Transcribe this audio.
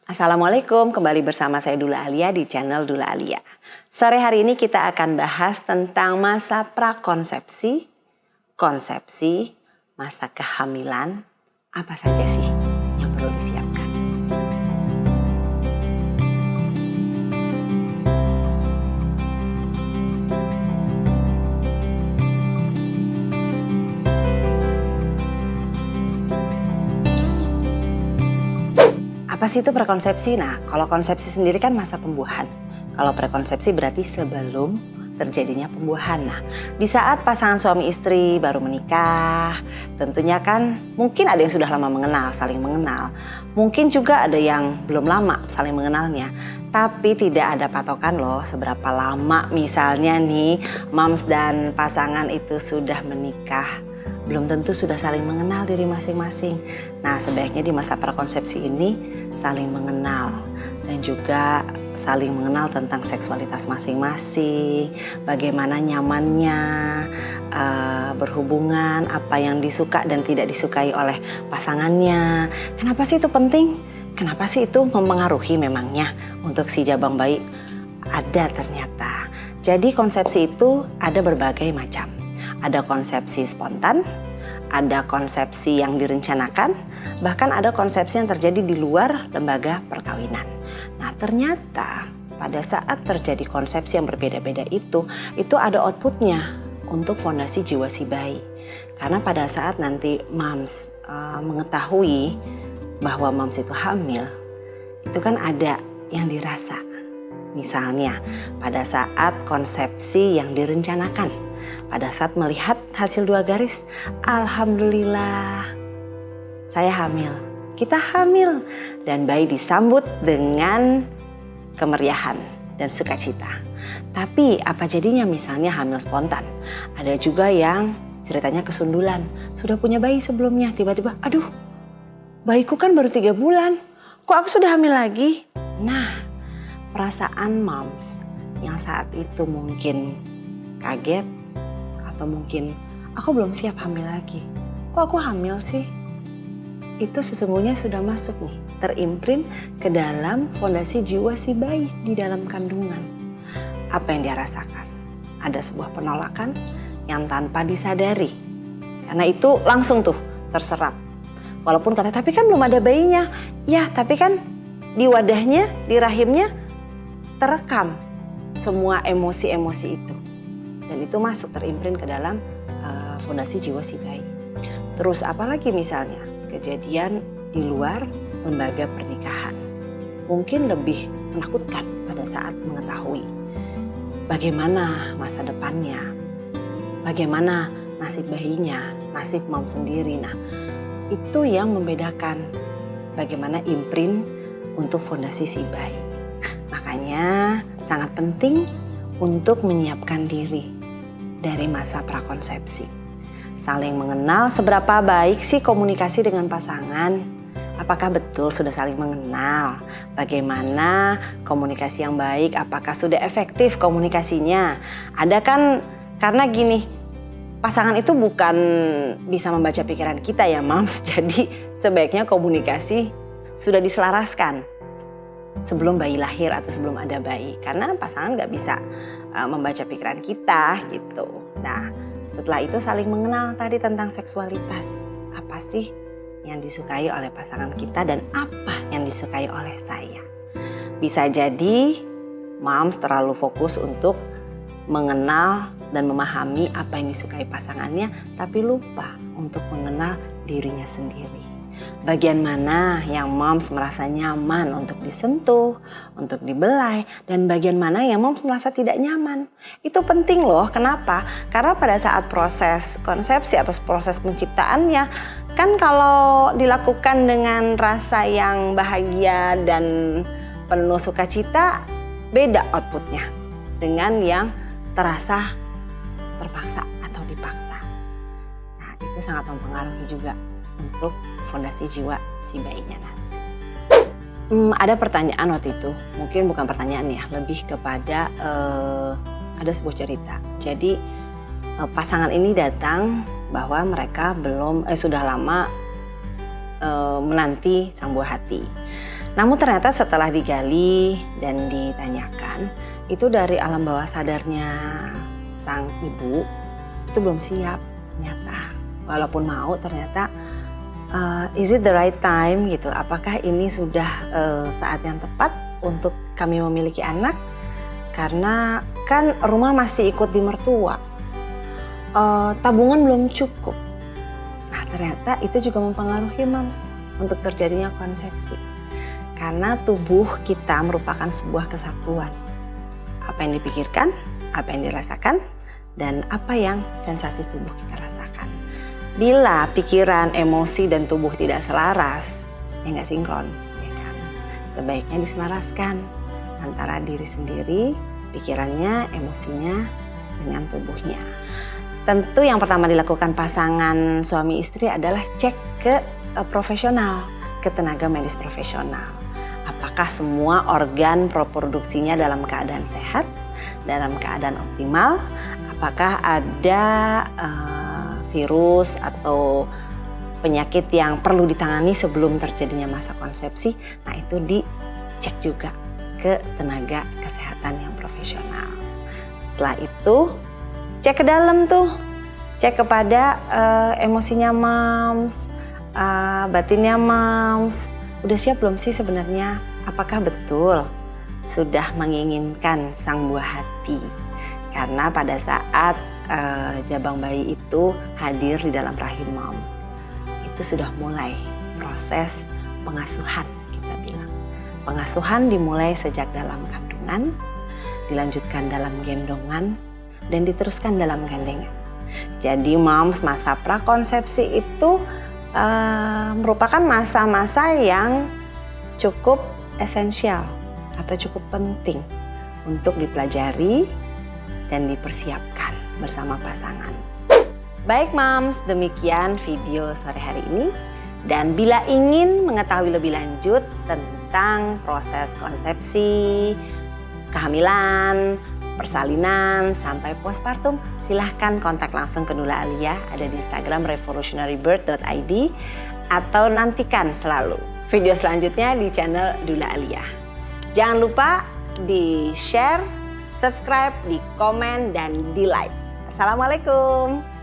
Assalamualaikum, kembali bersama saya Dula Alia di channel Dula Alia. Sore hari ini kita akan bahas tentang masa prakonsepsi, konsepsi, masa kehamilan, apa saja sih yang perlu disiapkan. Apa sih itu prakonsepsi? Nah, kalau konsepsi sendiri kan masa pembuahan. Kalau prakonsepsi berarti sebelum terjadinya pembuahan. Nah, di saat pasangan suami istri baru menikah, tentunya kan mungkin ada yang sudah lama mengenal, saling mengenal. Mungkin juga ada yang belum lama saling mengenalnya. Tapi tidak ada patokan loh seberapa lama misalnya nih moms dan pasangan itu sudah menikah. Belum tentu sudah saling mengenal diri masing-masing. Nah, sebaiknya di masa prakonsepsi ini saling mengenal dan juga saling mengenal tentang seksualitas masing-masing, bagaimana nyamannya berhubungan, apa yang disuka dan tidak disukai oleh pasangannya. Kenapa sih itu penting? Kenapa sih itu mempengaruhi memangnya untuk si jabang bayi? Ada ternyata. Jadi konsepsi itu ada berbagai macam. Ada konsepsi spontan, ada konsepsi yang direncanakan, bahkan ada konsepsi yang terjadi di luar lembaga perkawinan. Nah, ternyata pada saat terjadi konsepsi yang berbeda-beda itu ada outputnya untuk fondasi jiwa si bayi. Karena pada saat nanti moms mengetahui bahwa moms itu hamil, itu kan ada yang dirasa. Misalnya pada saat konsepsi yang direncanakan, pada saat melihat hasil 2 garis, alhamdulillah saya hamil, kita hamil, dan bayi disambut dengan kemeriahan dan sukacita. Tapi apa jadinya misalnya hamil spontan? Ada juga yang ceritanya kesundulan, sudah punya bayi sebelumnya, tiba-tiba aduh bayiku kan baru 3 bulan, kok aku sudah hamil lagi? Nah, perasaan moms yang saat itu mungkin kaget, atau mungkin aku belum siap hamil lagi. Kok aku hamil sih? Itu sesungguhnya sudah masuk nih, terimprint ke dalam fondasi jiwa si bayi di dalam kandungan. Apa yang dia rasakan? Ada sebuah penolakan yang tanpa disadari. Karena itu langsung tuh terserap. Walaupun kata, tapi kan belum ada bayinya. Ya, tapi kan di wadahnya, di rahimnya terekam semua emosi-emosi itu. Dan itu masuk terimprint ke dalam fondasi jiwa si bayi. Terus apalagi misalnya kejadian di luar lembaga pernikahan. Mungkin lebih menakutkan pada saat mengetahui bagaimana masa depannya, bagaimana nasib bayinya, nasib mom sendiri. Nah, itu yang membedakan bagaimana imprint untuk fondasi si bayi. Makanya sangat penting untuk menyiapkan diri dari masa prakonsepsi. Saling mengenal, seberapa baik sih komunikasi dengan pasangan? Apakah betul sudah saling mengenal? Bagaimana komunikasi yang baik? Apakah sudah efektif komunikasinya? Ada kan, karena gini, pasangan itu bukan bisa membaca pikiran kita ya moms. Jadi sebaiknya komunikasi sudah diselaraskan sebelum bayi lahir atau sebelum ada bayi. Karena pasangan nggak bisa membaca pikiran kita gitu. Nah, setelah itu saling mengenal tadi tentang seksualitas. Apa sih yang disukai oleh pasangan kita dan apa yang disukai oleh saya? Bisa jadi moms terlalu fokus untuk mengenal dan memahami apa yang disukai pasangannya, tapi lupa untuk mengenal dirinya sendiri. Bagian mana yang moms merasa nyaman untuk disentuh, untuk dibelai, dan bagian mana yang moms merasa tidak nyaman. Itu penting loh, kenapa? Karena pada saat proses konsepsi atau proses penciptaannya, kan kalau dilakukan dengan rasa yang bahagia dan penuh sukacita, beda outputnya dengan yang terasa terpaksa atau dipaksa. Nah, itu sangat mempengaruhi juga untuk fondasi jiwa si bayinya nanti. Ada pertanyaan waktu itu, mungkin bukan pertanyaan ya, lebih kepada ada sebuah cerita. Jadi pasangan ini datang bahwa mereka sudah lama menanti sang buah hati. Namun ternyata setelah digali dan ditanyakan, itu dari alam bawah sadarnya sang ibu itu belum siap ternyata. Walaupun mau ternyata is it the right time gitu, apakah ini sudah saat yang tepat untuk kami memiliki anak? Karena kan rumah masih ikut di mertua, tabungan belum cukup. Nah ternyata itu juga mempengaruhi moms untuk terjadinya konsepsi. Karena tubuh kita merupakan sebuah kesatuan. Apa yang dipikirkan, apa yang dirasakan, dan apa yang sensasi tubuh kita rasakan. Bila pikiran, emosi, dan tubuh tidak selaras, ya nggak sinkron, ya kan? Sebaiknya diselaraskan antara diri sendiri, pikirannya, emosinya, dengan tubuhnya. Tentu yang pertama dilakukan pasangan suami istri adalah cek ke profesional, ke tenaga medis profesional. Apakah semua organ reproduksinya dalam keadaan sehat, dalam keadaan optimal? Apakah ada virus atau penyakit yang perlu ditangani sebelum terjadinya masa konsepsi? Nah itu dicek juga ke tenaga kesehatan yang profesional. Setelah itu cek ke dalam tuh, cek kepada emosinya moms, batinnya moms. Udah siap belum sih sebenarnya? Apakah betul sudah menginginkan sang buah hati? Karena pada saat jabang bayi itu hadir di dalam rahim moms, itu sudah mulai proses pengasuhan, kita bilang. Pengasuhan dimulai sejak dalam kandungan, dilanjutkan dalam gendongan, dan diteruskan dalam gandengan. Jadi moms masa prakonsepsi itu merupakan masa-masa yang cukup esensial atau cukup penting untuk dipelajari dan dipersiapkan bersama pasangan. Baik moms, demikian video sore hari ini. Dan bila ingin mengetahui lebih lanjut tentang proses konsepsi, kehamilan, persalinan, sampai postpartum, silahkan kontak langsung ke Dula Alia, ada di Instagram revolutionarybirth.id, atau nantikan selalu video selanjutnya di channel Dula Alia. Jangan lupa di share, subscribe, di komen, dan di like. Assalamualaikum.